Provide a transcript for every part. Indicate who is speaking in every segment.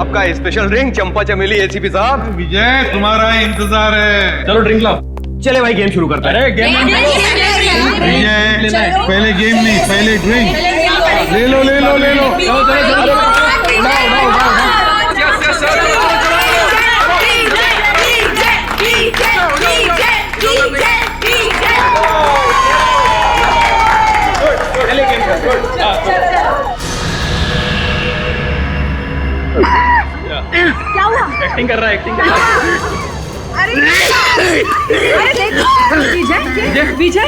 Speaker 1: आपका special drink चंपा चमेली ACP साहब।
Speaker 2: विजय तुम्हारा इंतजार है।
Speaker 3: चलो ड्रिंक लाओ।
Speaker 1: चले भाई गेम शुरू करते हैं।
Speaker 3: अरे गेम
Speaker 2: विजय पहले गेम नहीं, पहले ड्रिंक ले लो ले लो ले लो।
Speaker 4: क्या हुआ?
Speaker 3: एक्टिंग कर रहा है, एक्टिंग कर रहा है।
Speaker 4: अरे देखो विजय विजय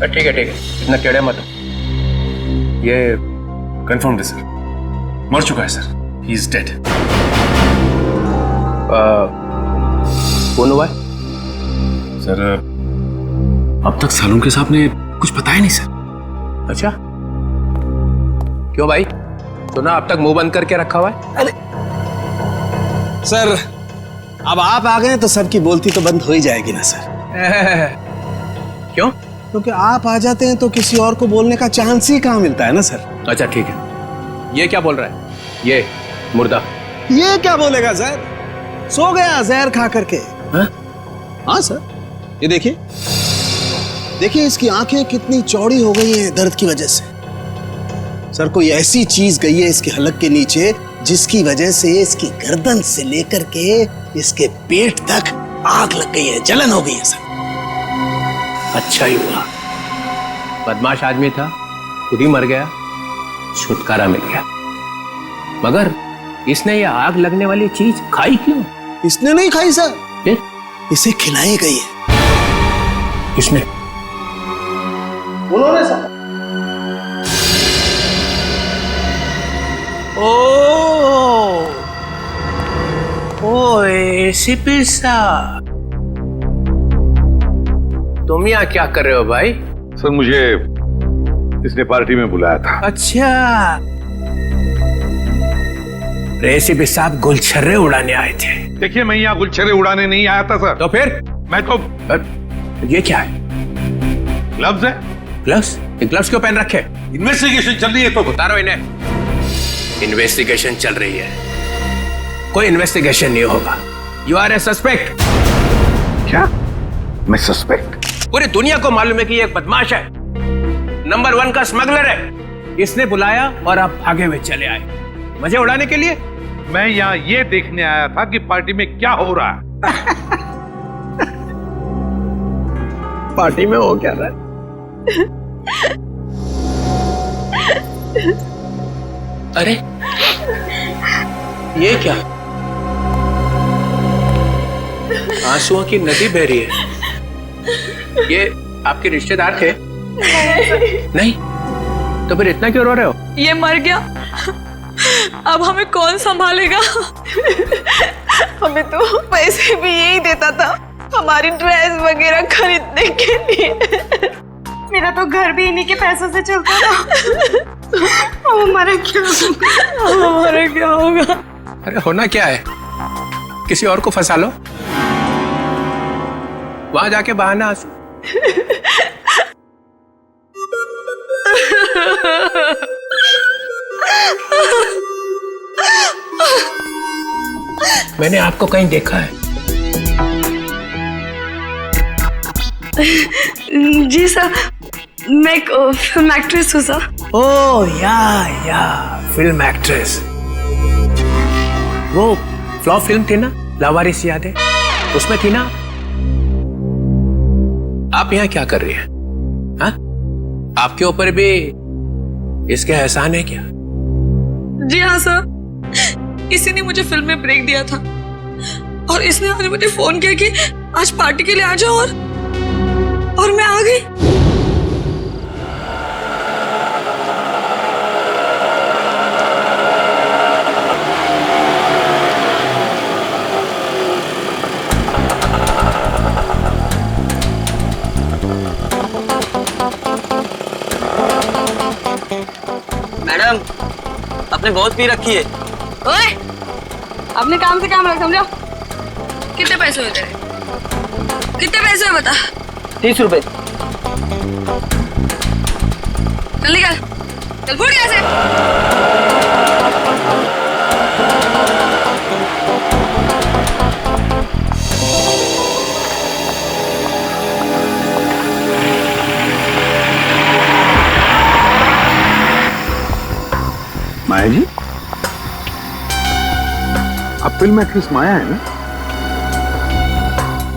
Speaker 3: ठीक है ठीक है, इतना टेढ़े मत। ये
Speaker 5: कंफर्म्ड है सर, मर चुका है सर, ही इज डेड।
Speaker 3: कौन हुआ है?
Speaker 5: सर अब तक सालुंके साहब ने कुछ बताया नहीं सर।
Speaker 3: अच्छा क्यों भाई, सुना अब तक मुंह बंद करके रखा हुआ है?
Speaker 6: अरे सर अब आप आ गए तो सबकी बोलती तो बंद हो ही जाएगी ना सर।
Speaker 3: क्यों?
Speaker 6: क्योंकि आप आ जाते हैं तो किसी और को बोलने का चांस ही कहाँ मिलता है ना सर।
Speaker 3: अच्छा ठीक है, ये क्या बोल रहा है? ये मुर्दा
Speaker 6: ये क्या बोलेगा सर, सो गया जहर खा करके। हाँ सर, ये देखिए देखिए इसकी आंखें कितनी चौड़ी हो गई हैं दर्द की वजह से। सर कोई ऐसी चीज गई है इसके हलक के नीचे जिसकी वजह से इसकी गर्दन से लेकर के इसके पेट तक आग लग गई है, जलन हो गई है सर।
Speaker 3: अच्छा ही हुआ, बदमाश आदमी था, खुद ही मर गया, छुटकारा मिल गया। मगर इसने ये आग लगने वाली चीज खाई क्यों?
Speaker 6: इसने नहीं खाई सर,
Speaker 3: फिर?
Speaker 6: इसे खिलाई गई है।
Speaker 3: किसने?
Speaker 6: उन्होंने सर।
Speaker 3: ओ एसीपी साहब, तुम यहाँ क्या कर रहे हो भाई?
Speaker 2: सर मुझे इसने पार्टी में बुलाया था।
Speaker 3: अच्छा, एसीपी साहब गुलछर्रे उड़ाने आए थे।
Speaker 2: देखिए मैं यहाँ गुलछर्रे उड़ाने नहीं आया था सर।
Speaker 3: तो फिर?
Speaker 2: मैं तो
Speaker 3: ये क्या है?
Speaker 2: ग्लव्स है।
Speaker 3: ग्लव्स? ये ग्लव्स क्यों पहन रखे?
Speaker 2: इन्वेस्टिगेशन चल रही है तो
Speaker 3: उतारो इन्हें। इन्वेस्टिगेशन चल रही है, कोई इन्वेस्टिगेशन नहीं होगा। You are a suspect.
Speaker 2: क्या? मैं सस्पेक्ट?
Speaker 3: पूरी दुनिया को मालूम है कि ये एक बदमाश है, नंबर 1 का स्मगलर है। इसने बुलाया और आप भागे हुए चले आए मजे उड़ाने के लिए।
Speaker 2: मैं यहाँ ये देखने आया था कि पार्टी में क्या हो रहा है।
Speaker 3: पार्टी में हो क्या रहा है? अरे ये क्या, आंसुओं की नदी बह रही है। ये आपके रिश्तेदार थे? नहीं, तो फिर इतना क्यों रो रहे हो?
Speaker 4: ये मर गया, अब हमें कौन संभालेगा? हमें तो पैसे भी यही देता था हमारी ड्रेस वगैरह खरीदने के लिए। मेरा तो घर भी इन्हीं के पैसों से चलता था। अब हमारा क्या होगा?
Speaker 3: अरे होना क्या है, किसी और को फंसा लो, वहां जाके बहाना आंसू। मैंने आपको कहीं देखा है।
Speaker 4: जी सर, मैं एक फिल्म एक्ट्रेस हूँ सर।
Speaker 3: ओह या फिल्म एक्ट्रेस। वो फ्लॉप फिल्म थी ना, लावारिस याद है? उसमें थी ना। आप यहाँ क्या कर रही हैं? हाँ? आपके ऊपर भी इसके एहसान है क्या?
Speaker 4: जी हाँ सर, इसी ने मुझे फिल्म में ब्रेक दिया था और इसने आज मुझे फोन किया कि आज पार्टी के लिए आ जाओ और मैं आ गई।
Speaker 7: आपने बहुत पी रखी है।
Speaker 4: ओए, अपने काम से काम रख, समझो। कितने पैसे हुए तेरे? कितने पैसे हुए बता?
Speaker 7: 30 रुपए।
Speaker 4: चल निकल, चल फूट यहाँ से।
Speaker 2: माया जी, आप फिल्म एक्ट्रेस माया है ना?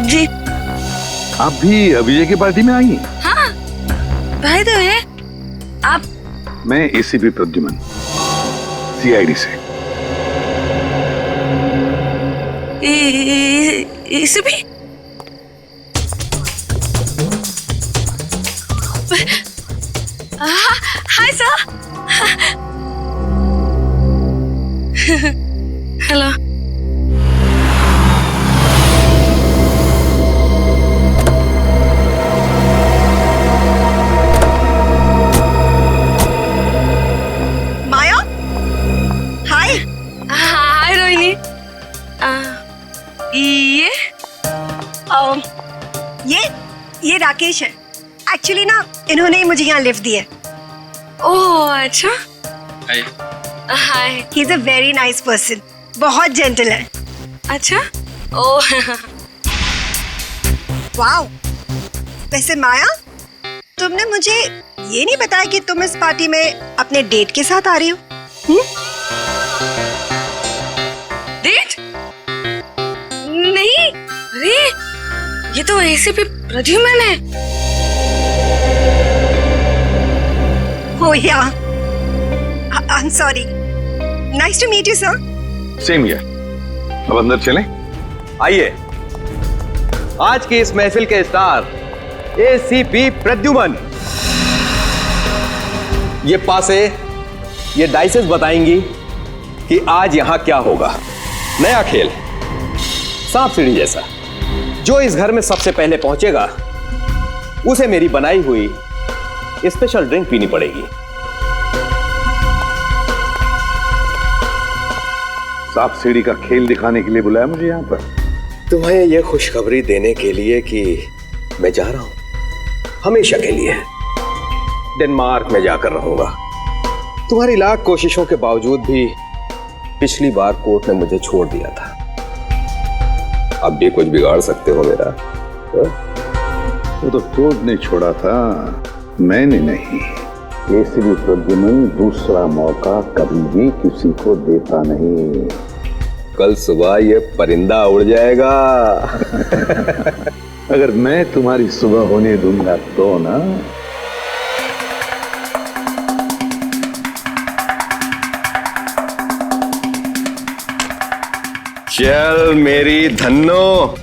Speaker 4: जी
Speaker 2: आप भी अभिजय की पार्टी में आई हैं?
Speaker 4: हाँ, भाई तो है आप।
Speaker 2: मैं एसीपी प्रद्युमन, सीआईडी से।
Speaker 4: इसे भी हाय सर। हेलो।
Speaker 8: माया, हाय।
Speaker 4: हाय रोहिणी। ये
Speaker 8: ये राकेश है। एक्चुअली ना इन्होंने ही मुझे यहाँ लिफ्ट दी है।
Speaker 4: ओह अच्छा।
Speaker 7: Hi.
Speaker 4: Hi.
Speaker 8: He is a very nice person, बहुत जेंटल है।
Speaker 4: अच्छा। Oh
Speaker 8: wow. वैसे माया, तुमने मुझे ये नहीं बताया कि तुम इस पार्टी में अपने डेट के साथ आ रही हो।
Speaker 4: डेट? नहीं, अरे ये तो एसीपी प्रद्युमन है।
Speaker 8: Oh yeah, I am sorry. Nice to meet you sir.
Speaker 2: Same here. अब अंदर चलें?
Speaker 1: आइए, आज की इस महफिल के स्टार एसीपी प्रद्युमन। ये पासे, ये डाइसेस बताएंगी कि आज यहां क्या होगा। नया खेल, सांप सीढ़ी जैसा। जो इस घर में सबसे पहले पहुंचेगा उसे मेरी बनाई हुई स्पेशल ड्रिंक पीनी पड़ेगी।
Speaker 2: सांप सीढ़ी का खेल दिखाने के लिए बुलाया मुझे यहाँ पर?
Speaker 1: तुम्हें यह खुशखबरी देने के लिए कि मैं जा रहा हूं हमेशा के लिए। डेनमार्क में जाकर रहूंगा। तुम्हारी लाख कोशिशों के बावजूद भी पिछली बार कोर्ट ने मुझे छोड़ दिया था। अब भी कुछ बिगाड़ सकते हो मेरा?
Speaker 2: वो तो कोर्ट ने छोड़ा था, मैंने नहीं। एसीपी प्रद्युमन दूसरा मौका कभी भी किसी को देता नहीं।
Speaker 1: कल सुबह ये परिंदा उड़ जाएगा।
Speaker 2: अगर मैं तुम्हारी सुबह होने दूंगा तो ना।
Speaker 1: चल मेरी Dhanno.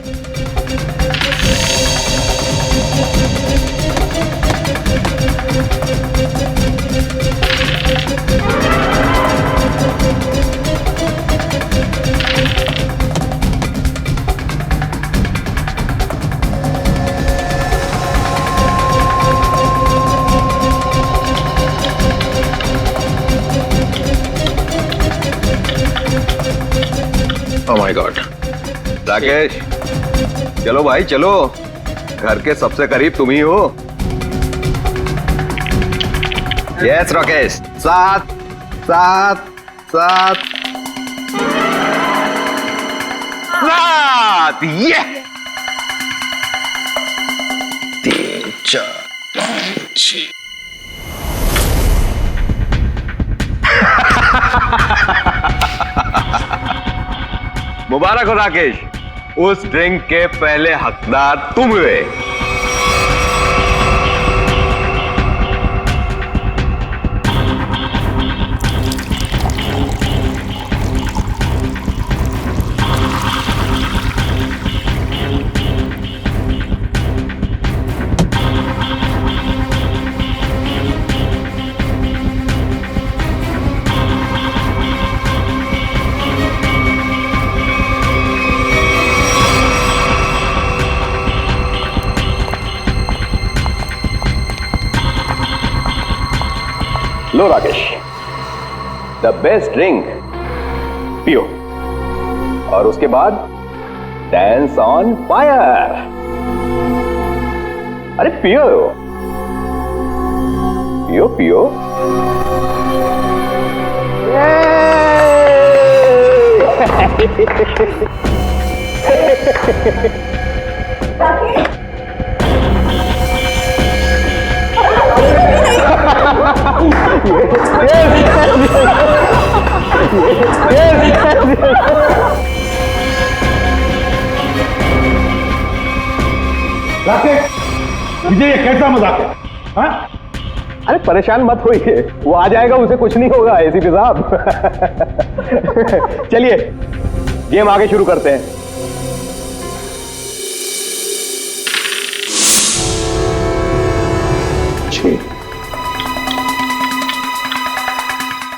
Speaker 1: Oh my God. Rakesh, चलो भाई चलो, घर के सबसे करीब तुम ही हो। यस राकेश, सात सात सात सात। ये 3 4 5 6। मुबारक हो राकेश, उस ड्रिंक के पहले हकदार तुम हुए। लो राकेश, द बेस्ट ड्रिंक, पियो और उसके बाद डांस ऑन फायर। अरे पियो पियो पियो।
Speaker 2: विजय ये कैसा मजाक है? हाँ?
Speaker 1: अरे परेशान मत होइए, वो आ जाएगा, उसे कुछ नहीं होगा एसीपी साहब। चलिए गेम आगे शुरू करते हैं।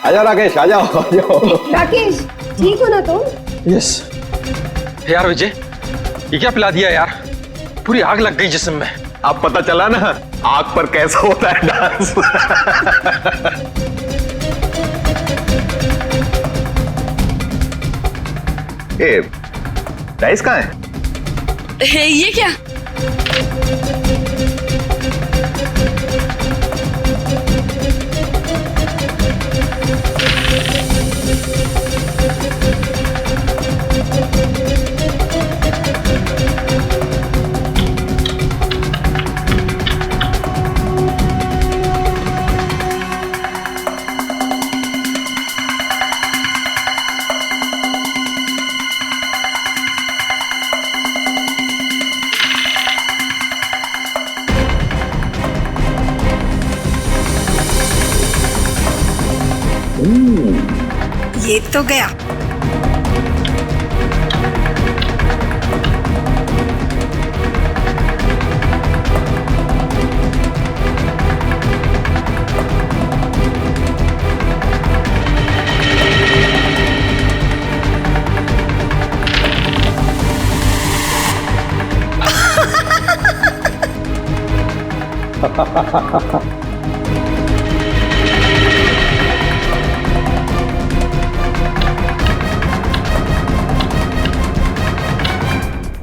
Speaker 1: आजा राकेश, आ जाओ आ जाओ।
Speaker 8: राकेश, ठीक हो ना तुम?
Speaker 6: यस।
Speaker 7: यार विजय, ये क्या पिला दिया यार? पूरी आग लग गई जिस्म में।
Speaker 1: अब पता चला ना आग पर कैसा होता है डांस। ए, डाइस कहाँ है?
Speaker 4: ये क्या?
Speaker 8: ये तो गया।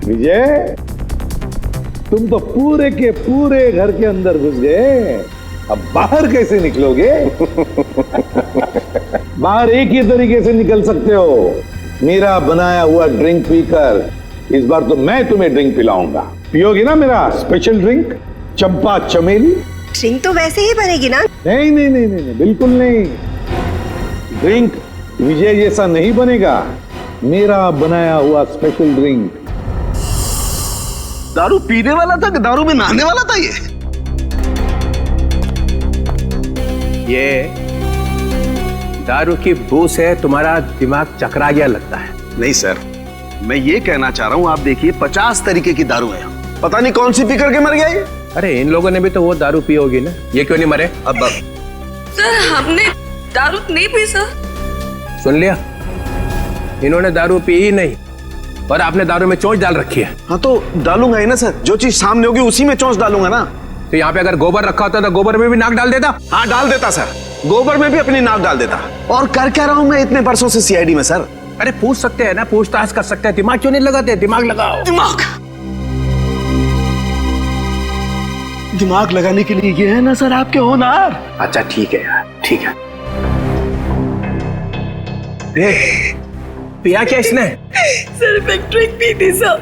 Speaker 2: विजय, तुम तो पूरे के पूरे घर के अंदर घुस गए, अब बाहर कैसे निकलोगे? बाहर एक ही तरीके से निकल सकते हो, मेरा बनाया हुआ ड्रिंक पीकर। इस बार तो मैं तुम्हें ड्रिंक पिलाऊंगा, पियोगी ना मेरा स्पेशल ड्रिंक चंपा चमेली?
Speaker 8: ड्रिंक तो वैसे ही बनेगी ना?
Speaker 2: नहीं नहीं नहीं नहीं, नहीं बिल्कुल नहीं। ड्रिंक विजय जैसा नहीं बनेगा, मेरा बनाया हुआ स्पेशल ड्रिंक।
Speaker 6: दारू पीने वाला था कि दारू में नहाने वाला था
Speaker 3: ये दारू की बू से तुम्हारा दिमाग चकरा गया लगता है।
Speaker 6: नहीं सर, मैं ये कहना चाह रहा हूँ, आप देखिए 50 तरीके की दारू है, पता नहीं कौन सी पी करके मर गया ये।
Speaker 3: अरे इन लोगों ने भी तो वो दारू पी होगी ना, ये क्यों नहीं मरे?
Speaker 6: अब
Speaker 4: सर हमने दारू नहीं पी सर।
Speaker 3: सुन लिया, इन्होंने दारू पी ही नहीं और आपने दारू में चोंच डाल रखी है।
Speaker 6: हाँ तो डालूंगा ही ना सर, जो चीज सामने होगी उसी में चोंच डालूंगा ना।
Speaker 3: तो यहाँ पे अगर गोबर रखा होता तो गोबर में भी नाक डाल देता।
Speaker 6: हाँ डाल देता सर, गोबर में भी अपनी नाक डाल देता। और कर क्या रहा हूँ मैं इतने बरसों से सीआईडी में सर?
Speaker 3: अरे पूछ सकते हैं ना, पूछताछ कर सकते हैं, दिमाग क्यों नहीं लगाते? दिमाग लगाओ।
Speaker 6: दिमाग लगाने के लिए ये है ना सर आपके होनहार।
Speaker 3: अच्छा ठीक है यार, ठीक है। पिया क्या इसने?
Speaker 4: सर मैं ड्रिंक पी थी सर।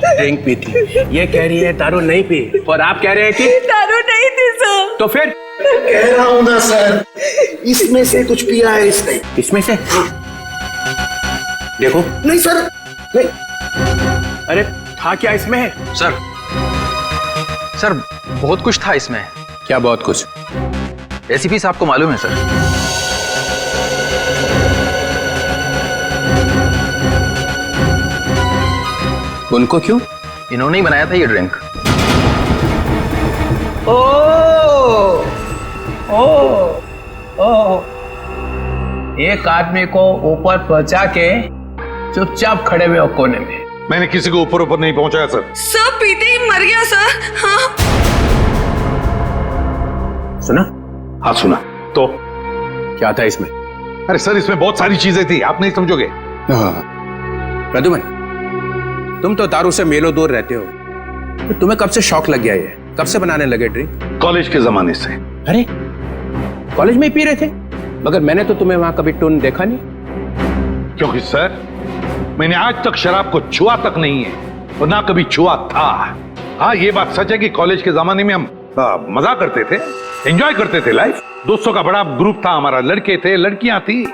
Speaker 3: ड्रिंक पी थी, ये कह रही है दारू नहीं पी, और आप कह रहे हैं कि
Speaker 4: दारू नहीं थी सर।
Speaker 3: तो फिर
Speaker 6: कह रहा हूँ ना सर, इसमें से कुछ पिया है इसने।
Speaker 3: इसमें से देखो।
Speaker 6: नहीं सर, नहीं।
Speaker 3: अरे था क्या इसमें?
Speaker 7: सर बहुत कुछ था इसमें।
Speaker 3: क्या बहुत कुछ?
Speaker 7: एसीपी साहब को मालूम है सर।
Speaker 3: उनको क्यों?
Speaker 7: इन्होंने ही बनाया था ये ड्रिंक।
Speaker 3: एक आदमी को ऊपर पहुंचा के चुपचाप खड़े हुए हो कोने में।
Speaker 2: मैंने किसी को ऊपर ऊपर नहीं पहुंचाया सर।
Speaker 4: सब पीते ही मर गया सर। हाँ।
Speaker 3: सुना?
Speaker 2: हाँ सुना। तो
Speaker 3: क्या था इसमें?
Speaker 2: अरे सर, इसमें बहुत सारी चीजें थी, आप नहीं समझोगे।
Speaker 3: प्रद्युमन, तुम तो दारू से मेलो दूर रहते हो, तो तुम्हें कब से शौक लग गया ये? कब से बनाने लगे ड्रिंक?
Speaker 2: कॉलेज के जमाने से।
Speaker 3: अरे कॉलेज में ही पी रहे थे, मगर मैंने तो तुम्हें वहां कभी टून देखा नहीं।
Speaker 2: क्योंकि सर, मैंने आज तक शराब को छुआ तक नहीं है और ना कभी छुआ था। हाँ, ये बात सच है कि कॉलेज के जमाने में हम मजा करते थे, एंजॉय करते थे लाइफ। दोस्तों का बड़ा ग्रुप था हमारा, लड़के थे, लड़कियां थी।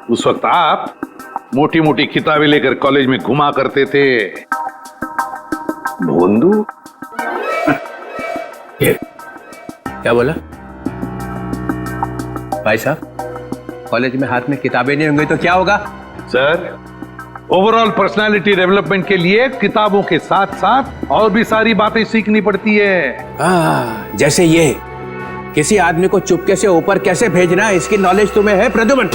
Speaker 2: उस वक्त आप मोटी मोटी किताबें लेकर कॉलेज में घुमा करते थे। भोंदू,
Speaker 3: क्या बोला भाई साहब? कॉलेज में हाथ में किताबें नहीं होंगी तो क्या होगा?
Speaker 2: सर, ओवरऑल पर्सनालिटी डेवलपमेंट के लिए किताबों के साथ साथ और भी सारी बातें सीखनी पड़ती है।
Speaker 3: जैसे ये किसी आदमी को चुपके से ऊपर कैसे भेजना है, इसकी नॉलेज तुम्हें है प्रद्युमन?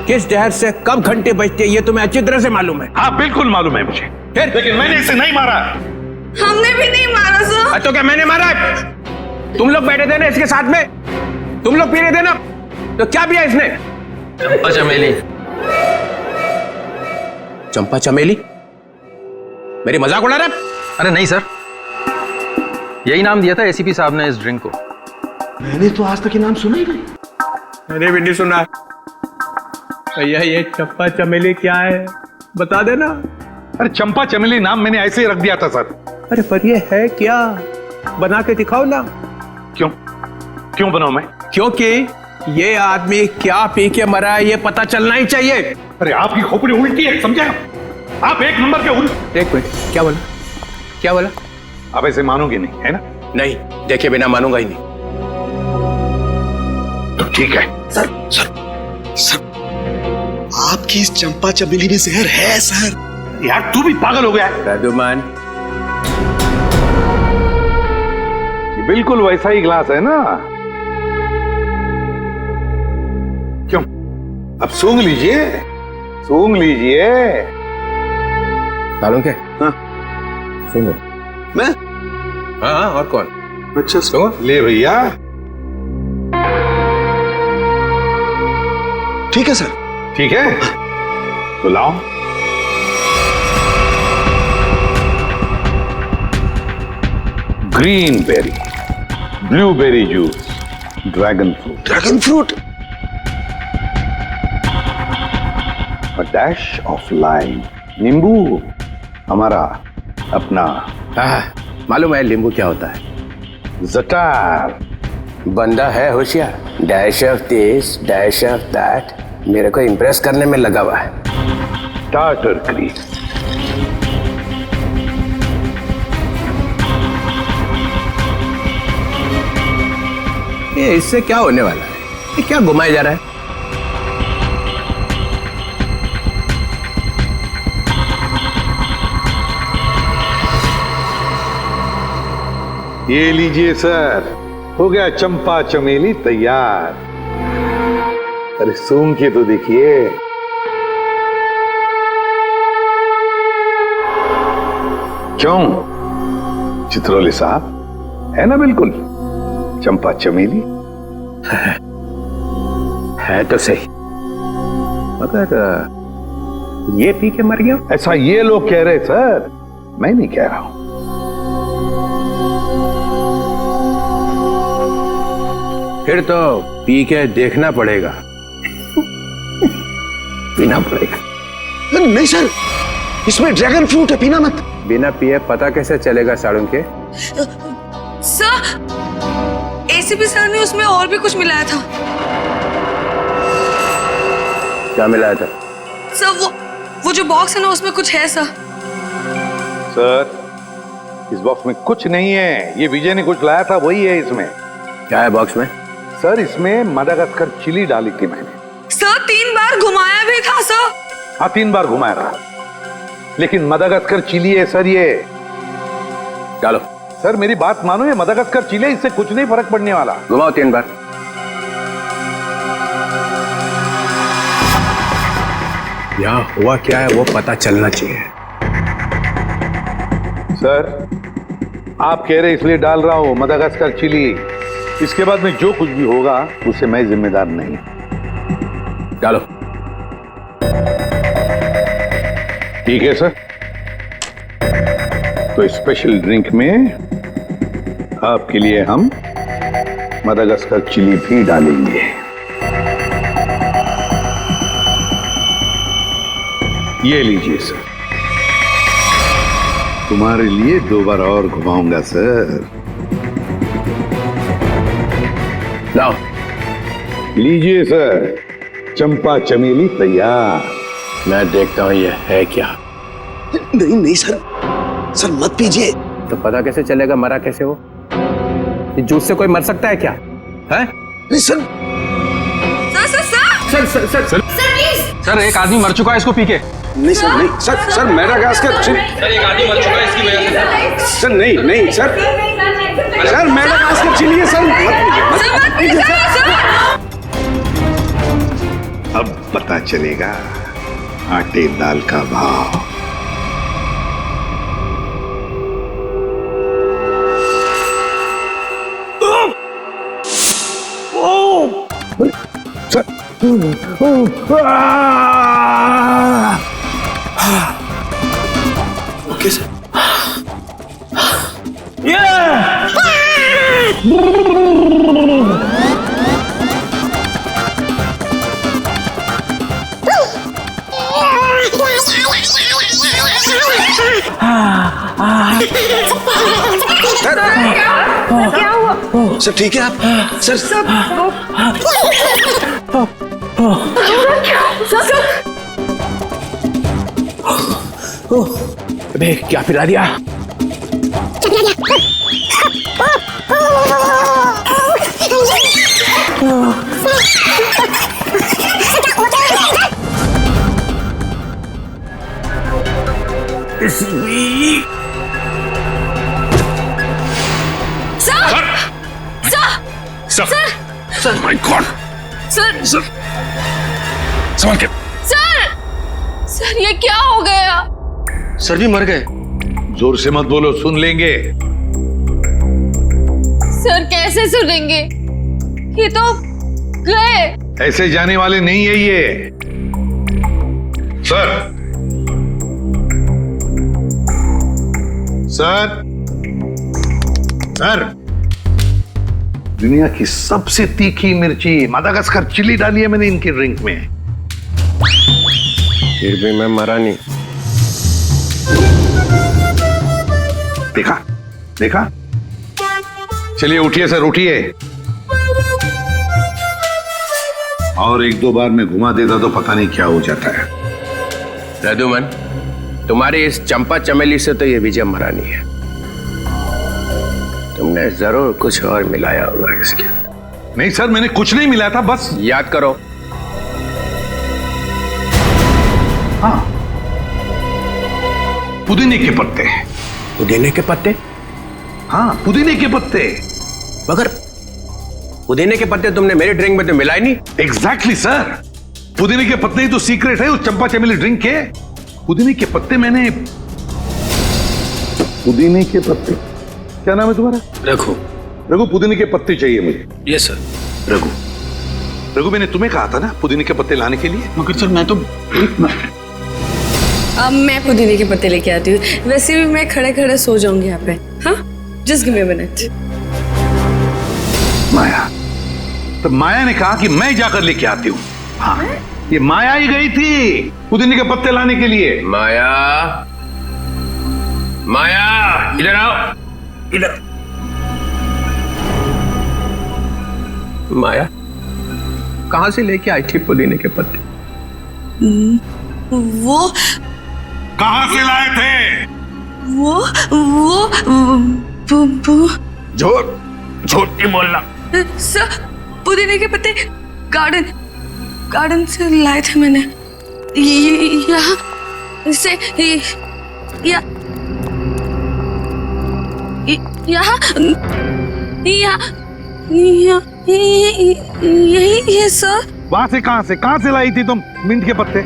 Speaker 3: किस जहर से कब घंटे बजते हैं ये तुम्हें अच्छी तरह से मालूम है।
Speaker 2: हाँ, बिल्कुल मालूम है मुझे, लेकिन मैंने इसे नहीं मारा।
Speaker 4: हमने भी नहीं मारा सर।
Speaker 3: तो क्या मैंने मारा है? तुम लोग बैठे थे ना इसके साथ में, तुम लोग पी रहे थे ना, तो क्या पिया इसने?
Speaker 7: चंपा चमेली।
Speaker 3: चंपा चमेली? मेरी मजाक उड़ा रहा है?
Speaker 7: अरे नहीं सर, यही नाम दिया था एसीपी साहब ने इस ड्रिंक को।
Speaker 6: मैंने तो आज तक ये नाम सुना ही नहीं।
Speaker 3: मैंने भी नहीं सुना। भैया ये चंपा चमेली क्या है, बता देना।
Speaker 2: अरे चंपा चमेली नाम मैंने ऐसे ही रख दिया था सर।
Speaker 3: अरे पर ये है क्या, बना के दिखाओ ना।
Speaker 2: क्यों क्यों बनाऊं मैं?
Speaker 3: क्योंकि ये आदमी क्या पी के मरा है ये पता चलना ही चाहिए।
Speaker 2: अरे आपकी खोपड़ी उल्टी है, समझे आप? एक नंबर के उल्टे।
Speaker 3: एक मिनट, क्या बोला? क्या बोला?
Speaker 2: आप ऐसे मानोगे नहीं, है ना?
Speaker 3: नहीं, देखे बिना मानूंगा ही नहीं।
Speaker 2: तो ठीक है।
Speaker 6: सर सर सर, आपकी इस चंपा चमेली में जहर है सर।
Speaker 2: यार तू भी पागल हो गया है।
Speaker 3: प्रद्युमन,
Speaker 2: ये बिल्कुल वैसा ही ग्लास है ना? क्यों, अब सूंघ लीजिए, सूंघ लीजिए।
Speaker 3: सालों के?
Speaker 6: हाँ।
Speaker 3: सुनो।
Speaker 6: मैं?
Speaker 3: हाँ, और कौन?
Speaker 6: अच्छा
Speaker 3: सुनो।
Speaker 2: ले भैया।
Speaker 6: ठीक है सर।
Speaker 2: ठीक है, तो लाओ। Green berry, blueberry juice, dragon fruit,
Speaker 6: dragon fruit,
Speaker 2: a dash of lime, नींबू, हमारा अपना
Speaker 3: मालूम है नींबू क्या होता है?
Speaker 2: जटार।
Speaker 3: बंदा है होशियार, dash of this dash of that, मेरे को इम्प्रेस करने में लगा हुआ है।
Speaker 2: टार्टर क्रीम,
Speaker 3: ये इससे क्या होने वाला है? ये क्या घुमाया जा रहा है?
Speaker 2: ये लीजिए सर, हो गया चंपा चमेली तैयार। अरे सूंघ के तो देखिए। क्यों चित्रोले साहब, है ना बिल्कुल चंपा चमेली?
Speaker 3: है तो सही, मगर ये पी के मर गया।
Speaker 2: ऐसा ये लोग कह रहे सर, मैं नहीं कह रहा हूं।
Speaker 3: फिर तो पी के देखना पड़ेगा। पीना पड़ेगा।
Speaker 6: नहीं सर, इसमें ड्रैगन फ्रूट है, पीना मत।
Speaker 3: बिना पिए पता कैसे चलेगा साड़ू के?
Speaker 4: सर, एसीपी सर ने उसमें और भी कुछ मिलाया था।
Speaker 3: क्या मिलाया था?
Speaker 4: सर वो जो बॉक्स है ना, उसमें कुछ है सर।
Speaker 2: सर, इस बॉक्स में कुछ नहीं है, ये विजय ने कुछ लाया था वही है इसमें।
Speaker 3: क्या है बॉक्स में?
Speaker 2: सर, इसमें मदागास्कर चिली डाली थी मैंने।
Speaker 4: सर 3 बार घुमाया भी था सर।
Speaker 2: हाँ, 3 बार घुमाया था, लेकिन मदागास्कर चिली है सर ये।
Speaker 3: चलो
Speaker 2: सर मेरी बात मानो, ये मदागास्कर चिली, इससे कुछ नहीं फर्क पड़ने वाला।
Speaker 3: घुमाओ 3 बार। यहाँ हुआ क्या है वो पता चलना चाहिए।
Speaker 2: सर, आप कह रहे इसलिए डाल रहा हूं मदागास्कर चिली। इसके बाद में जो कुछ भी होगा उससे मैं जिम्मेदार नहीं।
Speaker 3: डालो।
Speaker 2: ठीक है सर। तो स्पेशल ड्रिंक में आपके लिए हम मदागास्कर चिली भी डालेंगे। ये लीजिए सर। तुम्हारे लिए 2 बार और घुमाऊंगा सर।
Speaker 3: लाओ।
Speaker 2: लीजिए सर, चंपा चमेली तैयार।
Speaker 3: मैं देखता हूं ये है क्या।
Speaker 6: नहीं नहीं सर, सर मत पीजिए।
Speaker 3: तो पता कैसे चलेगा मरा कैसे हो? इस जूस से कोई मर सकता है क्या? है?
Speaker 6: नहीं सर।
Speaker 3: सर
Speaker 7: सर एक आदमी मर चुका है इसको पी के।
Speaker 6: नहीं सर, नहीं सर, सर मेडागास्कर
Speaker 7: सर एक आदमी मर चुका है इसकी वजह से।
Speaker 6: सर नहीं नहीं सर, सर मेडागास्कर चिली है सर। मत पीजिए सर।
Speaker 2: अब पता चलेगा आटे दाल का भाव।
Speaker 6: Okay sir.
Speaker 8: क्या हुआ?
Speaker 6: सर ठीक है आप? सर
Speaker 3: अबे क्या पिला दिया?
Speaker 5: Sir my God.
Speaker 4: सर
Speaker 5: संभाल के।
Speaker 4: सर ये क्या हो गया?
Speaker 7: सर भी मर गए।
Speaker 2: जोर से मत बोलो, सुन लेंगे।
Speaker 4: सर कैसे सुनेंगे? ये तो गए।
Speaker 2: ऐसे जाने वाले नहीं है ये। सर सर सर, दुनिया की सबसे तीखी मिर्ची मदागास्कर चिली डाली है मैंने इनकी ड्रिंक में।
Speaker 3: फिर भी मैं मरा नहीं।
Speaker 2: देखा देखा। चलिए उठिए सर, उठिए। और 1-2 बार में घुमा देता तो पता नहीं क्या हो जाता है।
Speaker 3: रघुमन, तुम्हारी इस चंपा चमेली से तो ये विजय मरा नहीं है। तुमने जरूर कुछ और मिलाया होगा इसके।
Speaker 2: नहीं सर, मैंने कुछ नहीं मिलाया था, बस
Speaker 3: याद करो।
Speaker 2: हाँ, पुदीने के पत्ते।
Speaker 3: पुदीने के पत्ते?
Speaker 2: हाँ, पुदीने के पत्ते।
Speaker 3: मगर पुदीने के पत्ते तुमने मेरे ड्रिंक में तो मिलाए नहीं।
Speaker 2: एग्जैक्टली सर, पुदीने के पत्ते ही तो सीक्रेट है उस चंपा चमेली ड्रिंक के। पुदीने के पत्ते मैंने, पुदीने के पत्ते, क्या नाम है तुम्हारा?
Speaker 5: रघु।
Speaker 2: रघु, पुदीने के पत्ते चाहिए मुझे।
Speaker 5: Yes sir.
Speaker 2: रघु, रघु मैंने तुम्हें कहा था ना पुदीने के पत्ते लाने के लिए।
Speaker 5: मगर सर मैं तो
Speaker 9: अब मैं पुदीने के पत्ते लेके आती हूँ। वैसे भी मैं खड़े खड़े सो जाऊंगी यहाँ पे। हाँ, just give me a minute.
Speaker 2: Maya, तो माया ने कहा कि मैं जाकर लेके आती हूँ। हाँ, ये माया ही गई थी पुदीने के पत्ते लाने के लिए।
Speaker 3: माया, माया इधर आओ, इधर। माया कहां से लेके आई थी पुदीने के पत्ते?
Speaker 9: वो
Speaker 2: कहां से लाए थे?
Speaker 9: वो
Speaker 3: झूठ नहीं बोलना।
Speaker 9: सर, पुदीने के पत्ते गार्डन से लाए थे मैंने। यहाँ से यही है सर।
Speaker 2: वहां से कहां से लाई थी तुम मिंट के पत्ते?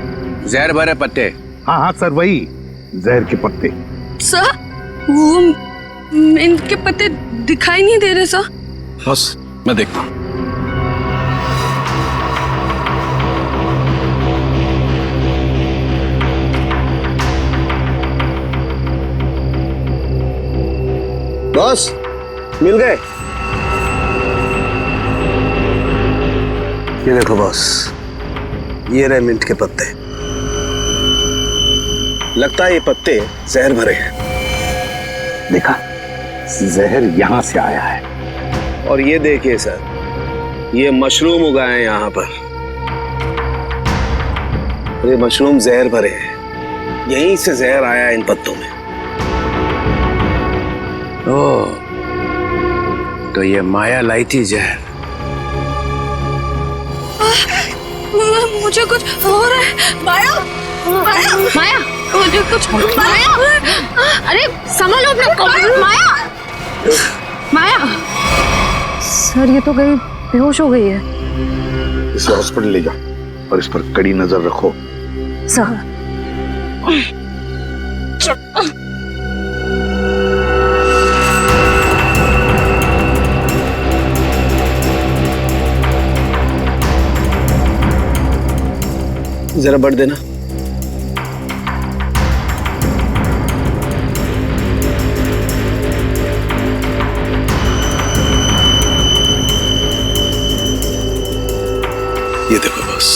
Speaker 3: जहर भरे पत्ते।
Speaker 2: हाँ हाँ सर, वही जहर के पत्ते।
Speaker 9: सर, वो इनके पत्ते दिखाई नहीं दे रहे सर।
Speaker 5: बस मैं देखता हूँ।
Speaker 6: बॉस मिल गए। ये देखो बॉस, ये रहे मिंट के पत्ते। लगता है ये पत्ते जहर भरे हैं।
Speaker 2: देखा, जहर यहां से आया है।
Speaker 6: और ये देखिए सर, ये मशरूम उगाए हैं यहाँ पर। ये मशरूम जहर भरे हैं, यहीं से जहर आया है इन पत्तों में।
Speaker 3: ओ, तो ये माया लाई थी जहर।
Speaker 9: मुझे कुछ हो रहा है। माया, माया, माया, मुझे कुछ हो रहा है। माया, अरे संभालो अपने को। माया, माया, सर ये तो गई, बेहोश हो गई है।
Speaker 2: इसे हॉस्पिटल ले जाओ और इस पर कड़ी नजर रखो।
Speaker 9: सर
Speaker 6: जरा बढ़ देना। ये देखो बस।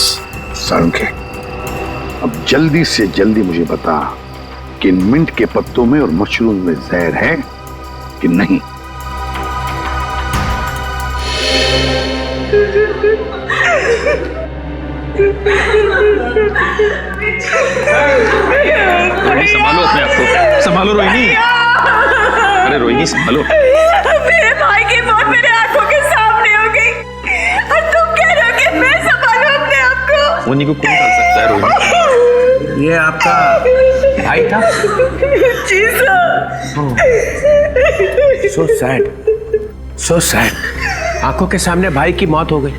Speaker 2: सालुंखे, अब जल्दी से जल्दी मुझे बता कि इन मिंट के पत्तों में और मशरूम में जहर है कि नहीं।
Speaker 7: रोहिणी संभालो अपने आप को, संभालो रोहिणी। अरे रोहिणी संभालो।
Speaker 4: मेरे भाई की मौत मेरे आंखों के सामने हो गई और तुम कह रहे हो कि मैं संभालूं अपने आप को।
Speaker 7: मुन्नी को कौन डाल सकता है रोहिणी?
Speaker 3: ये आपका भाई था?
Speaker 4: जी sir.
Speaker 3: So sad, so sad. आंखों के सामने भाई की मौत हो गई।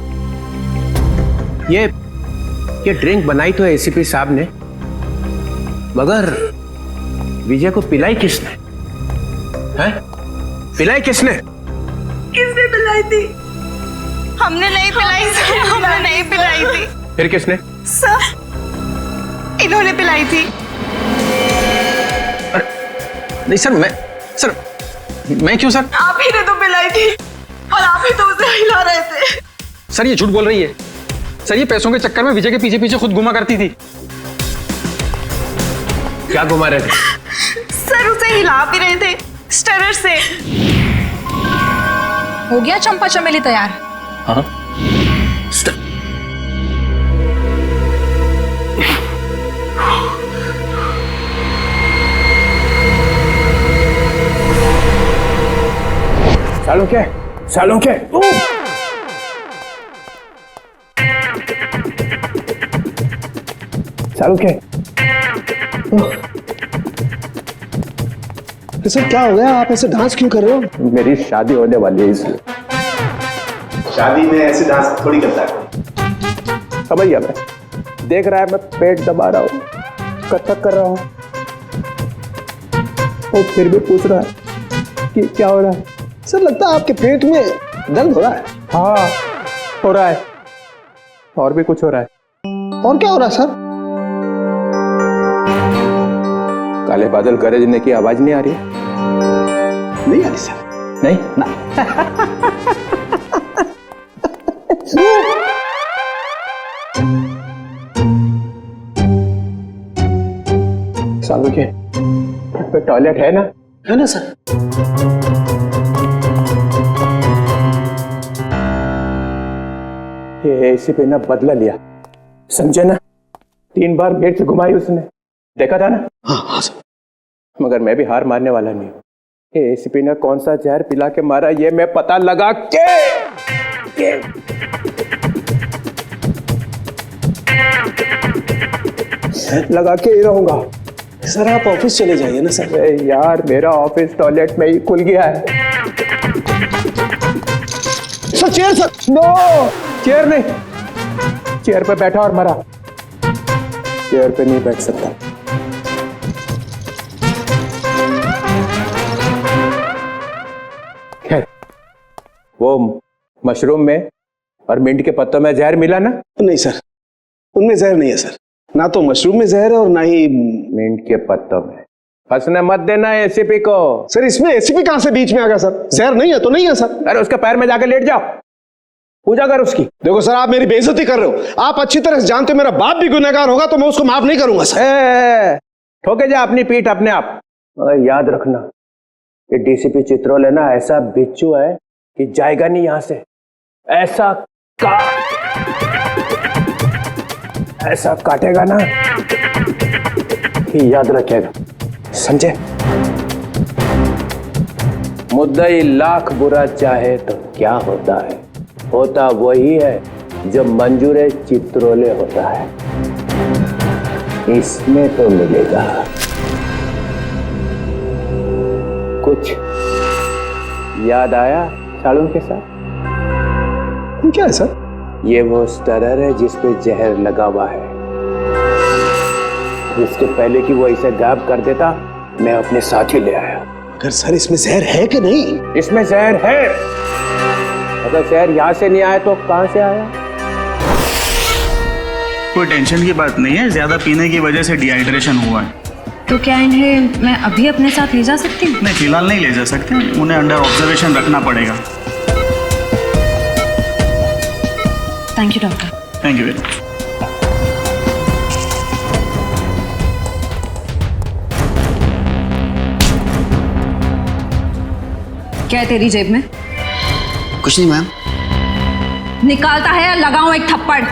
Speaker 3: ये ड्रिंक बनाई तो एसीपी साहब ने, मगर विजय को पिलाई किसने? हैं? पिलाई किसने?
Speaker 4: किसने पिलाई थी? हमने नहीं पिलाई सर, हमने नहीं पिलाई थी।
Speaker 3: फिर किसने?
Speaker 4: सर, इन्होंने पिलाई थी।
Speaker 7: नहीं सर, मैं क्यों सर?
Speaker 4: आप ही ने तो पिलाई थी और आप ही तो उसे हिला रहे थे।
Speaker 7: सर ये झूठ बोल रही है। सर ये पैसों के चक्कर में विजय के पीछे पीछे खुद घुमा करती थी।
Speaker 3: क्या घुमा रहे थे?
Speaker 4: सर उसे हिला भी रहे थे स्टरर से।
Speaker 10: हो गया चंपा चमेली तैयार?
Speaker 7: हाँ।
Speaker 3: सालुंखे, सालुंखे, सालुंखे।
Speaker 6: सर क्या हो गया, आप ऐसे डांस क्यों कर रहे हो?
Speaker 3: मेरी शादी होने वाली है इसलिए।
Speaker 6: शादी में ऐसे डांस थोड़ी करता है।
Speaker 3: समझ गया मैं। देख रहा है मैं पेट दबा रहा हूँ, कथक कर रहा हूँ, और फिर भी पूछ रहा है कि क्या हो रहा है।
Speaker 6: सर लगता है आपके पेट में दर्द हो रहा है।
Speaker 3: हाँ हो रहा है, और भी कुछ हो रहा है।
Speaker 6: और क्या हो रहा है सर?
Speaker 3: काले बादल गरजने की आवाज नहीं आ रही?
Speaker 6: नहीं आ रही सर।
Speaker 3: नहीं ना। सालुंखे, टॉयलेट है ना?
Speaker 6: है ना सर।
Speaker 3: ये एसीपी ने बदला लिया, समझे ना? 3 बार गेट से घुमाई उसने, देखा था ना?
Speaker 6: हाँ हाँ सर।
Speaker 3: मगर मैं भी हार मानने वाला नहीं हूँ। ये एसीपी ने कौन सा जहर पिला के मारा ये मैं पता लगा के ही रहूंगा।
Speaker 6: सर आप ऑफिस चले जाइए ना सर।
Speaker 3: अरे यार मेरा ऑफिस टॉयलेट में ही खुल गया है।
Speaker 6: Sir chair sir.
Speaker 3: No, chair नहीं, चेयर पे बैठा और मरा, चेयर पे नहीं बैठ सकता। खैर, वो मशरूम में और मिंट के पत्तों में जहर मिला ना?
Speaker 6: नहीं सर, उनमें जहर नहीं है सर। ना तो मशरूम में जहर है और ना ही
Speaker 3: मिंट के पत्तों में। फंसने मत देना एसीपी को।
Speaker 6: सर इसमें एसीपी कहां से बीच में आ गया सर? जहर नहीं है तो नहीं है सर।
Speaker 3: अरे उसके पैर में जाके लेट जाओ, पूजा कर उसकी।
Speaker 6: देखो सर, आप मेरी बेइज्जती कर रहे हो। आप अच्छी तरह से जानते हो मेरा बाप भी गुनहगार होगा तो मैं उसको माफ नहीं करूंगा सर।
Speaker 3: ठोके जा अपनी पीठ अपने आप। मगर याद रखना कि डीसीपी चित्रोले ना ऐसा बिच्छू है कि जाएगा नहीं यहां से। ऐसा काटेगा ना कि याद रखेगा, समझे? मुद्दई लाख बुरा चाहे तो क्या होता है, होता वही है जो मंजूर चित्रोले होता है। इसमें तो मिलेगा कुछ। याद आया साड़ू के साथ?
Speaker 6: क्या है सर?
Speaker 3: ये वो स्टरर है जिसपे जहर लगा हुआ है। इसके पहले कि वो इसे गायब कर देता, मैं अपने साथ ही ले आया।
Speaker 6: अगर सर इसमें जहर है कि नहीं?
Speaker 3: इसमें जहर है। अगर जहर यहाँ से नहीं आया तो कहाँ से आया?
Speaker 11: कोई टेंशन की बात नहीं है, ज्यादा पीने की वजह से डिहाइड्रेशन हुआ है।
Speaker 9: तो क्या इन्हें मैं अभी अपने साथ ले जा सकती हूँ?
Speaker 11: नहीं, फिलहाल नहीं ले जा सकते, उन्हें अंडर ऑब्जर्वेशन रखना पड़ेगा।
Speaker 9: Thank you doctor.
Speaker 11: Thank you very much.
Speaker 9: क्या है तेरी जेब में?
Speaker 12: कुछ नहीं मैम।
Speaker 9: निकालता है या लगाऊं एक थप्पड़?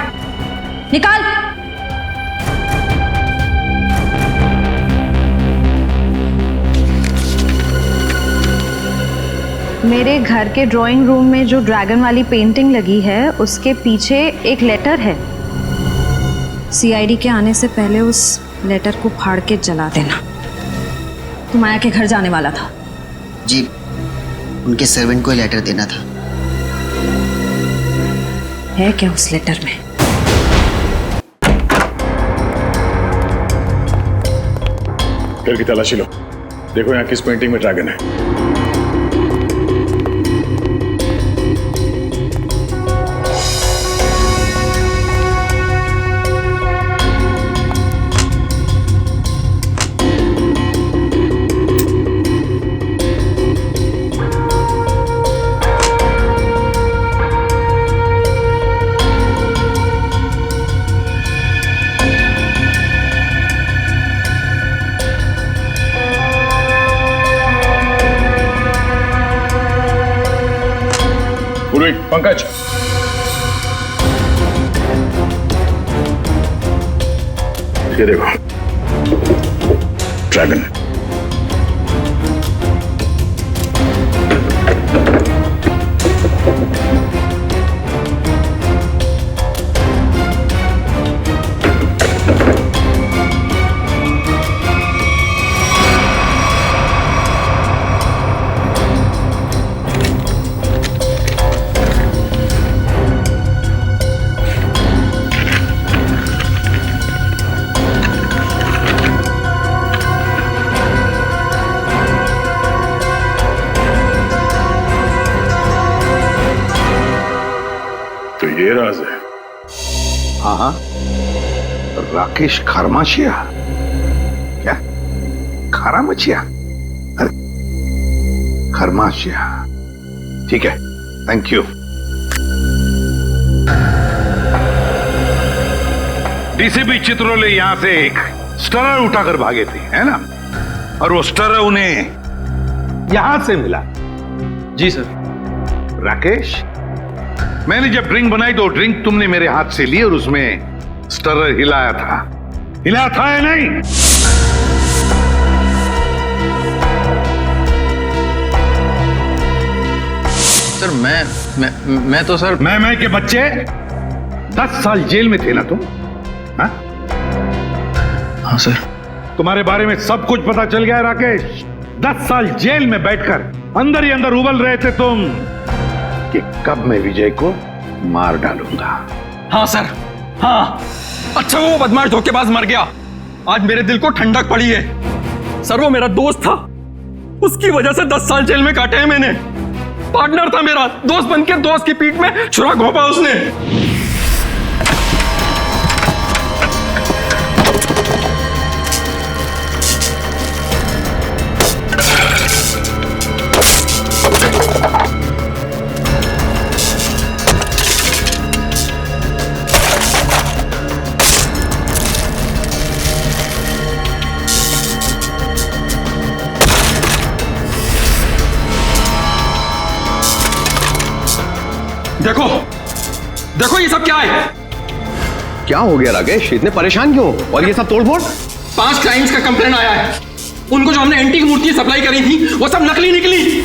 Speaker 9: निकाल। मेरे घर के ड्राइंग रूम में जो ड्रैगन वाली पेंटिंग लगी है उसके पीछे एक लेटर है। सीआईडी के आने से पहले उस लेटर को फाड़ के जला देना। तू माया के घर जाने वाला था?
Speaker 12: जी, उनके सर्वेंट को लेटर देना था।
Speaker 9: है क्या उस लेटर में?
Speaker 5: घर की तलाशी लो, देखो यहाँ किस पेंटिंग में ड्रैगन है। पंकज, ये देखो ड्रैगन। ये राज है।
Speaker 2: हाँ हाँ, राकेश खरमाशिया। क्या खरामचिया? अरे खरमाशिया, ठीक है, थैंक यू। डीसीपी चित्रोले यहां से एक स्टरर उठाकर भागे थे, है ना? और वो स्टरर उन्हें यहां से मिला।
Speaker 7: जी सर।
Speaker 2: राकेश, मैंने जब ड्रिंक बनाई तो ड्रिंक तुमने मेरे हाथ से ली और उसमें स्टरर हिलाया था या नहीं?
Speaker 7: सर मैं तो सर
Speaker 2: मैं के बच्चे 10 साल जेल में थे ना तुम? हाँ?
Speaker 7: हाँ सर।
Speaker 2: तुम्हारे बारे में सब कुछ पता चल गया है राकेश। 10 साल जेल में बैठकर अंदर ही अंदर उबल रहे थे तुम कि कब मैं विजय को मार डालूंगा।
Speaker 7: हाँ सर, हाँ। अच्छा वो बदमाश धोखेबाज मर गया, आज मेरे दिल को ठंडक पड़ी है। सर वो मेरा दोस्त था, उसकी वजह से 10 साल जेल में काटे हैं मैंने। पार्टनर था मेरा, दोस्त बनके दोस्त की पीठ में छुरा घोंपा उसने। देखो ये सब क्या है।
Speaker 1: क्या हो गया राकेश, इतने परेशान क्यों? और ये सब तोड़फोड़?
Speaker 7: 5 क्लाइंट्स का कंप्लेंट आया है। उनको जो हमने एंटीक मूर्ति सप्लाई करी थी वो सब नकली निकली।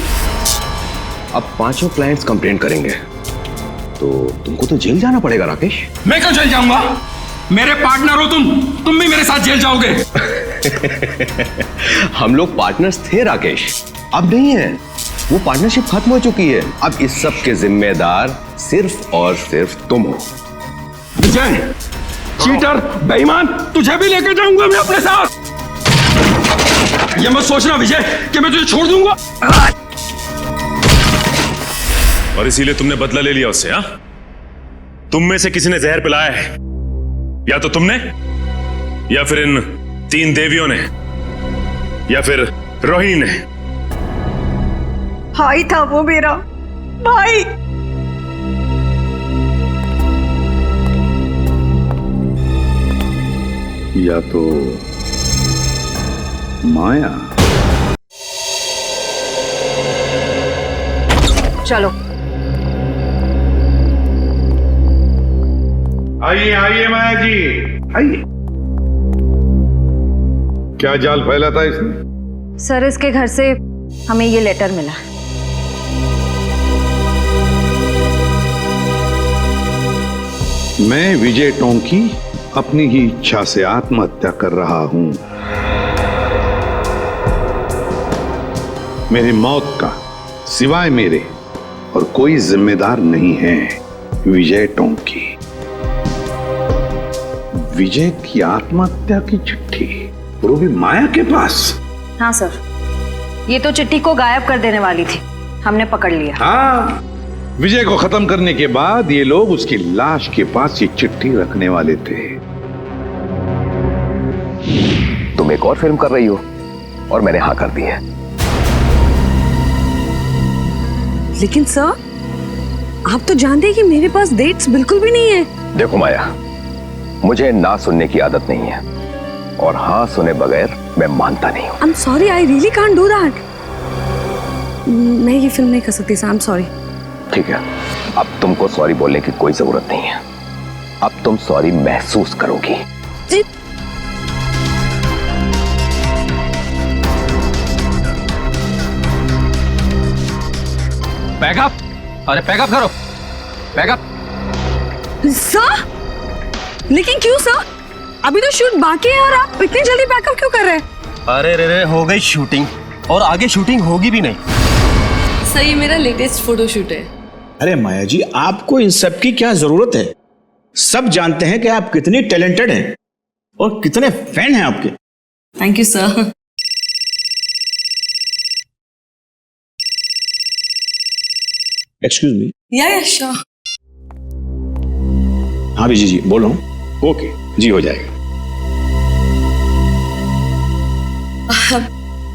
Speaker 1: अब 5 क्लाइंट्स कंप्लेंट करेंगे तो तुमको तो जेल जाना पड़ेगा राकेश।
Speaker 7: मैं क्यों जेल जाऊंगा? मेरे पार्टनर हो तुम भी मेरे साथ जेल जाओगे।
Speaker 1: हम लोग पार्टनर्स थे राकेश, अब नहीं है। वो पार्टनरशिप खत्म हो चुकी है। अब इस सब के जिम्मेदार सिर्फ और सिर्फ तुम हो।
Speaker 7: विजय, चीटर, बेईमान, तुझे भी लेकर जाऊंगा मैं अपने साथ। ये मत सोचना विजय कि मैं तुझे छोड़ दूंगा।
Speaker 5: और इसीलिए तुमने बदला ले लिया उससे? हाँ, तुम में से किसी ने जहर पिलाया है, या तो तुमने, या फिर इन 3 देवियों ने, या फिर रोहिणी ने।
Speaker 8: भाई था वो मेरा भाई।
Speaker 2: या तो माया।
Speaker 9: चलो
Speaker 2: आइए आइए माया जी, आइए। क्या जाल फैला था इसने?
Speaker 9: सर, इसके घर से हमें ये लेटर मिला।
Speaker 2: मैं विजय टोंकी अपनी ही इच्छा से आत्महत्या कर रहा हूं। मेरी मौत का सिवाय मेरे और कोई जिम्मेदार नहीं है। विजय टोंकी। विजय की आत्महत्या की चिट्ठी, वो भी माया के पास।
Speaker 9: हाँ सर, ये तो चिट्ठी को गायब कर देने वाली थी, हमने पकड़ लिया।
Speaker 2: हाँ, विजय को खत्म करने के बाद ये लोग उसकी लाश के पास ये चिट्ठी रखने वाले थे।
Speaker 1: तुम एक और फिल्म कर रही हो और मैंने हाँ कर दी है।
Speaker 4: लेकिन सर, आप तो जानते हैं कि मेरे पास डेट्स बिल्कुल भी नहीं है।
Speaker 1: देखो माया, मुझे ना सुनने की आदत नहीं है और हाँ सुने बगैर मैं मानता नहीं हूँ।
Speaker 4: आई am sorry, I really can't do that. मैं ये फिल्म नहीं कर सकती सर, आई एम सॉरी।
Speaker 1: ठीक है, अब तुमको सॉरी बोलने की कोई जरूरत नहीं है। अब तुम सॉरी महसूस करोगी।
Speaker 4: जी।
Speaker 3: पैकअप, अरे पैकअप करो, पैकअप।
Speaker 4: सर, लेकिन क्यों सर? अभी तो शूट बाकी है और आप इतनी जल्दी पैकअप क्यों कर रहे हैं?
Speaker 12: अरे रे हो गई शूटिंग, और आगे शूटिंग होगी भी नहीं।
Speaker 4: सर, ये मेरा लेटेस्ट फोटोशूट है।
Speaker 6: अरे माया जी, आपको इन सब की क्या जरूरत है? सब जानते हैं कि आप कितनी टैलेंटेड हैं और कितने फैन हैं आपके।
Speaker 4: Thank you sir.
Speaker 6: Excuse me.
Speaker 4: या श्योर।
Speaker 6: हाँ विजय जी, बोल रहा हूँ। ओके जी, हो जाएगा।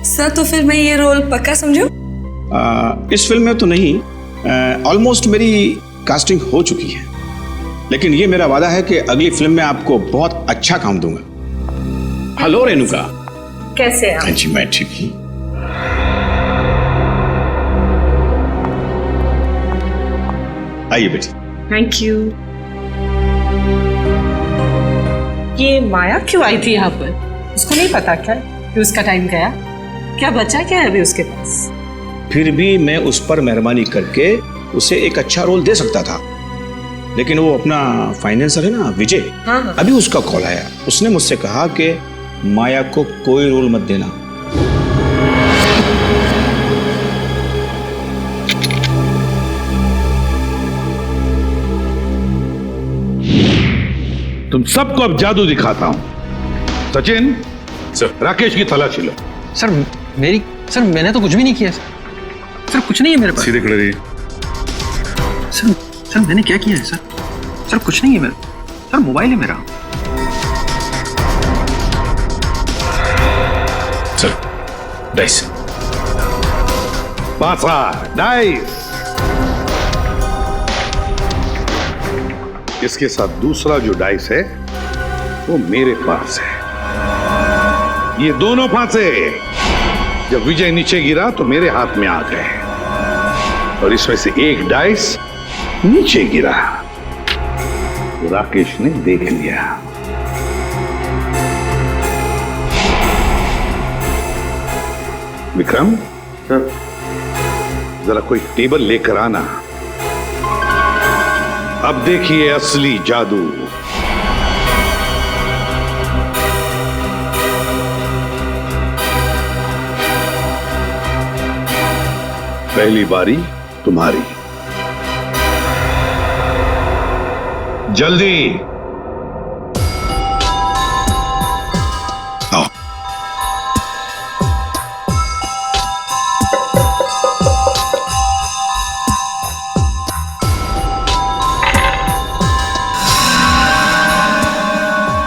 Speaker 4: सर, तो फिर मैं ये रोल पक्का समझूं?
Speaker 6: इस फिल्म में तो नहीं, ऑलमोस्ट मेरी कास्टिंग हो चुकी है, लेकिन ये मेरा वादा है कि अगली फिल्म में आपको बहुत अच्छा काम दूंगा। हेलो रेणुका,
Speaker 4: कैसे हैं आप?
Speaker 6: जी मैं ठीक हूँ। आइए बेटी।
Speaker 4: Thank you. ये माया क्यों आई थी यहाँ पर? उसको नहीं पता क्या कि उसका टाइम गया? क्या बचा क्या है अभी उसके पास?
Speaker 6: फिर भी मैं उस पर मेहरबानी करके उसे एक अच्छा रोल दे सकता था, लेकिन वो अपना फाइनेंसर है ना विजय,
Speaker 4: हाँ।
Speaker 6: अभी उसका कॉल आया। उसने मुझसे कहा कि माया को कोई रोल मत देना।
Speaker 2: तुम सबको अब जादू दिखाता हूं। सचिन,
Speaker 5: सर,
Speaker 2: राकेश की तलाशी लो।
Speaker 3: सर मैंने तो कुछ भी नहीं किया सर, कुछ नहीं है मेरे पास।
Speaker 5: सीधे खड़े रहिए।
Speaker 3: सर मैंने क्या किया है सर, कुछ नहीं है मेरा। सर मोबाइल है मेरा।
Speaker 5: Sir, dice.
Speaker 2: पासा, डाइस। इसके साथ दूसरा जो डाइस है वो मेरे पास है। ये दोनों फांसे जब विजय नीचे गिरा तो मेरे हाथ में आ गए और इसमें से एक डाइस नीचे गिरा। राकेश ने देख लिया। विक्रम, जरा कोई टेबल लेकर आना। अब देखिए असली जादू। पहली बारी तुम्हारी। जल्दी आओ।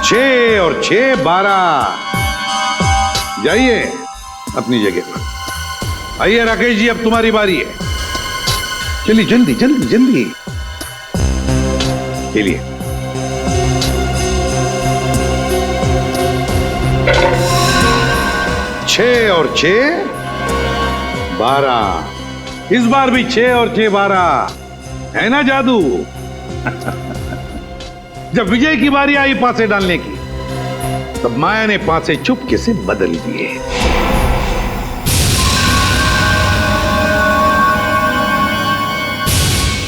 Speaker 2: छह और 6 12। जाइए अपनी जगह पर। आइए राकेश जी, अब तुम्हारी बारी है। चलिए जल्दी जल्दी जल्दी चलिए। छह और 6 12। इस बार भी 6 और 6 12 है ना जादू? जब विजय की बारी आई पासे डालने की, तब माया ने पासे चुपके से बदल दिए।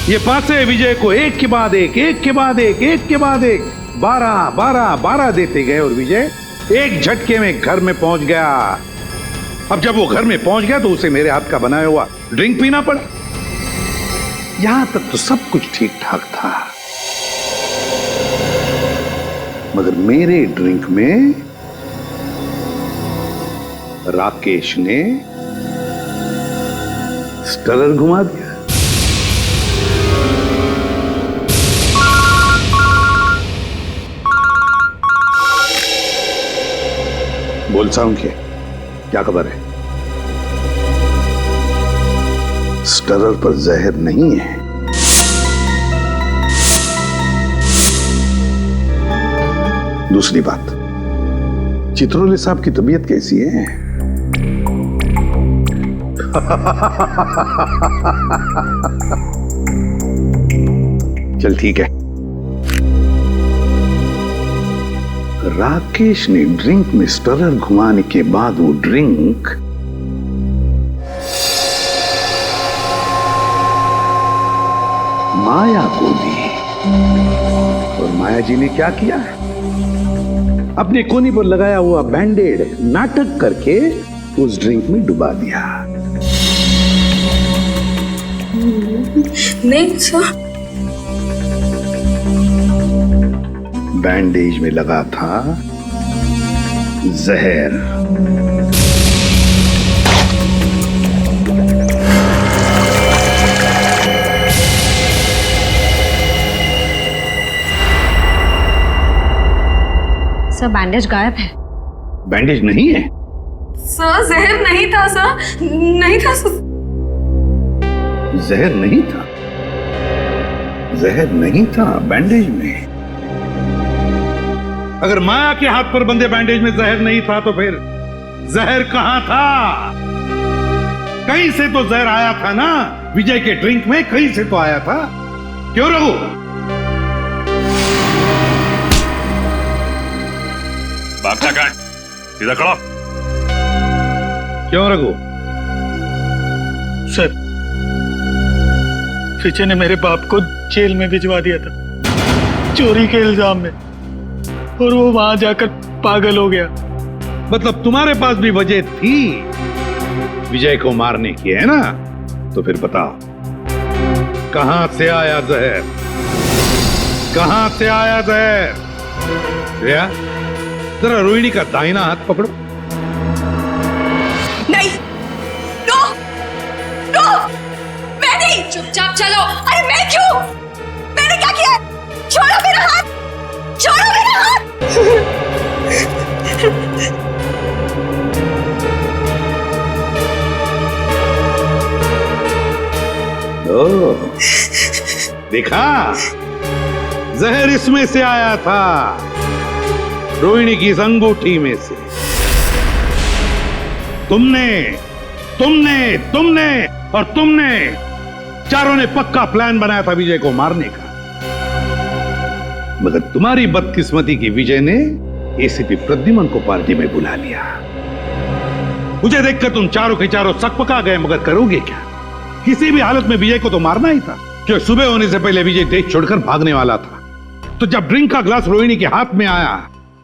Speaker 2: ये पासे विजय को एक के बाद एक, एक के बाद एक, एक के बाद एक 12 12 12 देते गए और विजय एक झटके में घर में पहुंच गया। अब जब वो घर में पहुंच गया तो उसे मेरे हाथ का बनाया हुआ ड्रिंक पीना पड़ा। यहां तक तो सब कुछ ठीक ठाक था, मगर मेरे ड्रिंक में राकेश ने स्टरर घुमा दिया। बोल साउंड क्या खबर है? स्टरर पर जहर नहीं है। दूसरी बात, चित्रोले साहब की तबीयत कैसी है? चल ठीक है। राकेश ने ड्रिंक में स्टरर घुमाने के बाद वो ड्रिंक माया को दी, और माया जी ने क्या किया? अपने कोनी पर लगाया हुआ बैंडेड नाटक करके उस ड्रिंक में डुबा दिया।
Speaker 4: नहीं सर,
Speaker 2: बैंडेज में लगा था जहर।
Speaker 9: सर बैंडेज गायब है।
Speaker 2: बैंडेज नहीं है
Speaker 4: सर, जहर नहीं था सर, नहीं था सर।
Speaker 2: जहर नहीं था? जहर नहीं था बैंडेज में? अगर माया के हाथ पर बंधे बैंडेज में जहर नहीं था तो फिर जहर कहां था? कहीं से तो जहर आया था ना, विजय के ड्रिंक में कहीं से तो आया था। क्यों रघु?
Speaker 5: भागता कहां? सीधा खड़ा।
Speaker 2: क्यों रघु?
Speaker 11: सर, विजय ने मेरे बाप को जेल में भिजवा दिया था चोरी के इल्जाम में, और वो वहां जाकर पागल हो गया।
Speaker 2: मतलब तुम्हारे पास भी वजह थी विजय को मारने की, है ना? तो फिर बताओ, कहां से आया जहर? कहां से आया जहर? श्रेया, जरा रोहिणी का दाहिना हाथ पकड़ो।
Speaker 4: नहीं, नो, नो, मैं नहीं। चुपचाप चलो। अरे मैं क्यों? मैंने क्या किया? छोड़ो मेरा हाथ, छोड़ो मेरा हाथ।
Speaker 2: ओह, देखा, जहर इसमें से आया था, रोहिणी की इस अंगूठी में से। तुमने तुमने तुमने और तुमने चारों ने पक्का प्लान बनाया था विजय को मारने का। मगर तुम्हारी बदकिस्मती की विजय ने एसीपी प्रद्युमन को पार्टी में बुला लिया। मुझे देखकर तुम चारों के चारों सकपका गए, मगर करोगे क्या? किसी भी हालत में विजय को तो मारना ही था, क्योंकि सुबह होने से पहले विजय देश छोड़कर भागने वाला था। तो जब ड्रिंक का ग्लास रोहिणी के हाथ में आया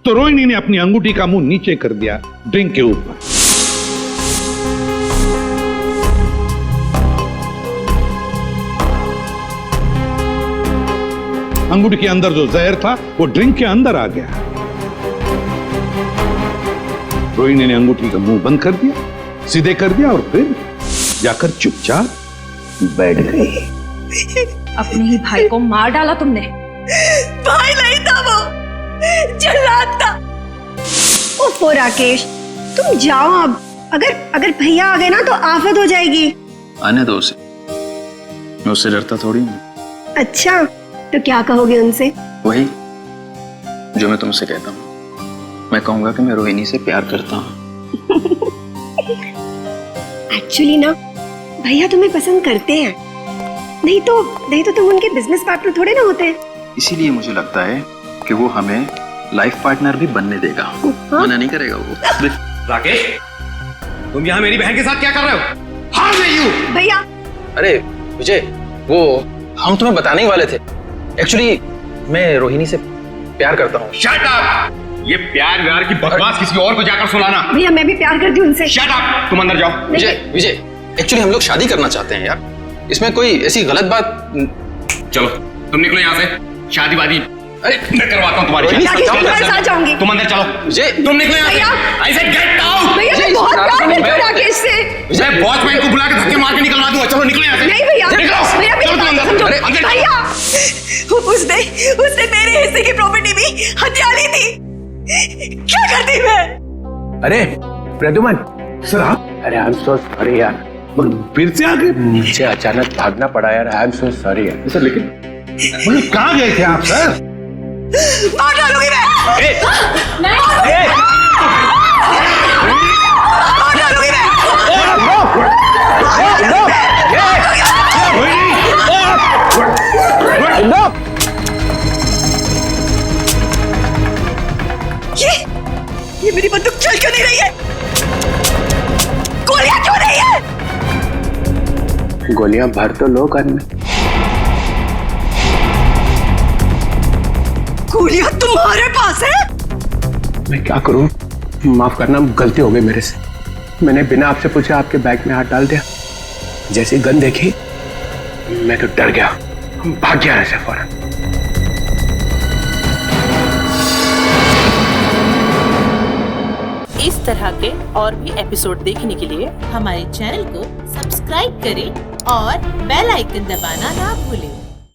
Speaker 2: तो रोहिणी ने अपनी अंगूठी का मुंह नीचे कर दिया ड्रिंक के ऊपर। अंगूठी के अंदर जो जहर था वो ड्रिंक के अंदर आ गया। रोहिणी ने अंगूठी का मुंह बंद कर दिया, सीधे कर दिया और फिर जाकर चुपचाप बैठ गई।
Speaker 10: अपने ही भाई को मार डाला तुमने।
Speaker 8: भाई नहीं था वो, जल्लाद था। ओफो राकेश, तुम जाओ अब। अगर भैया आ गए ना तो आफत हो जाएगी।
Speaker 7: आने दो उसे, मैं उससे डरता थोड़ी हूँ।
Speaker 8: अच्छा, तो क्या कहोगे उनसे?
Speaker 7: वही जो मैं तुमसे कहता हूँ। मैं कहूंगा कि मैं रोहिणी से प्यार करता हूँ।
Speaker 8: एक्चुअली ना भैया तुम्हें पसंद करते हैं, नहीं तो तुम उनके बिजनेस पार्टनर थोड़े ना होते।
Speaker 7: इसीलिए मुझे लगता है कि वो हमें लाइफ पार्टनर भी बनने देगा। मना नहीं करेगा वो।
Speaker 12: राकेश, तुम यहाँ मेरी बहन के साथ क्या कर रहे हो? How are you?
Speaker 8: भैया।
Speaker 7: अरे विजय, वो हम तुम्हें बताने ही वाले थे। एक्चुअली मैं रोहिणी से प्यार करता हूँ।
Speaker 12: Shut up! ये प्यार व्यार की बकवास किसी और को जाकर सुनाना।
Speaker 8: भैया मैं भी प्यार करती हूँ उनसे।
Speaker 12: Shut up! तुम अंदर जाओ।
Speaker 7: विजय, एक्चुअली हम लोग शादी करना चाहते हैं यार। इसमें कोई ऐसी गलत बात।
Speaker 12: चलो तुम निकलो यहाँ से। शादी वादी
Speaker 7: अरे
Speaker 12: मैं करवाता हूँ तुम्हारी
Speaker 8: राकेश, मैं तुम्हारे साथ जाऊंगी।
Speaker 12: तुम अंदर चलो।
Speaker 7: विजय,
Speaker 12: तुम निकलो यहाँ
Speaker 8: भैया।
Speaker 12: से। I said get out!
Speaker 8: भैया मैं बहुत प्यार करती हूँ राकेश से।
Speaker 12: मैं वॉचमैन को बुला के धक्के मार के निकलवा दूंगा। चलो निकलो यहाँ से।
Speaker 8: नहीं भैया,
Speaker 12: निकलो।
Speaker 8: भैया मेरी
Speaker 12: चलो तुम
Speaker 8: बात
Speaker 12: अंदर।
Speaker 8: समझो।
Speaker 12: अरे, अंदर जाओ।
Speaker 8: भैया उसने मेरे हिस्से की प्रॉपर्टी भी हत्या ली थी। क्या करती मैं?
Speaker 3: अरे प्रद्युमन
Speaker 2: सर आप?
Speaker 3: अरे आई एम सो सॉरी यार,
Speaker 2: फिर से आगे
Speaker 3: नीचे अचानक भागना पड़ा यार। आई एम सो सॉरी यार।
Speaker 2: सर लेकिन कहाँ गए थे आप सर?
Speaker 8: मार डालूंगी मैं। मार डालूंगी ये मेरी बंदूक चल क्यों नहीं रही है? गोलियां क्यों नहीं है?
Speaker 3: गोलियां भर तो लो गन में।
Speaker 8: गोलियां तुम्हारे पास है?
Speaker 3: मैं क्या करूं? माफ करना, गलती हो गई मेरे से। मैंने बिना आपसे पूछे आपके बैग में हाथ डाल दिया। जैसे गन देखी मैं तो डर गया, भाग गया ऐसे फौरन।
Speaker 13: इस तरह के और भी एपिसोड देखने के लिए हमारे चैनल को सब्सक्राइब करें और बेल आइकन दबाना ना भूलें।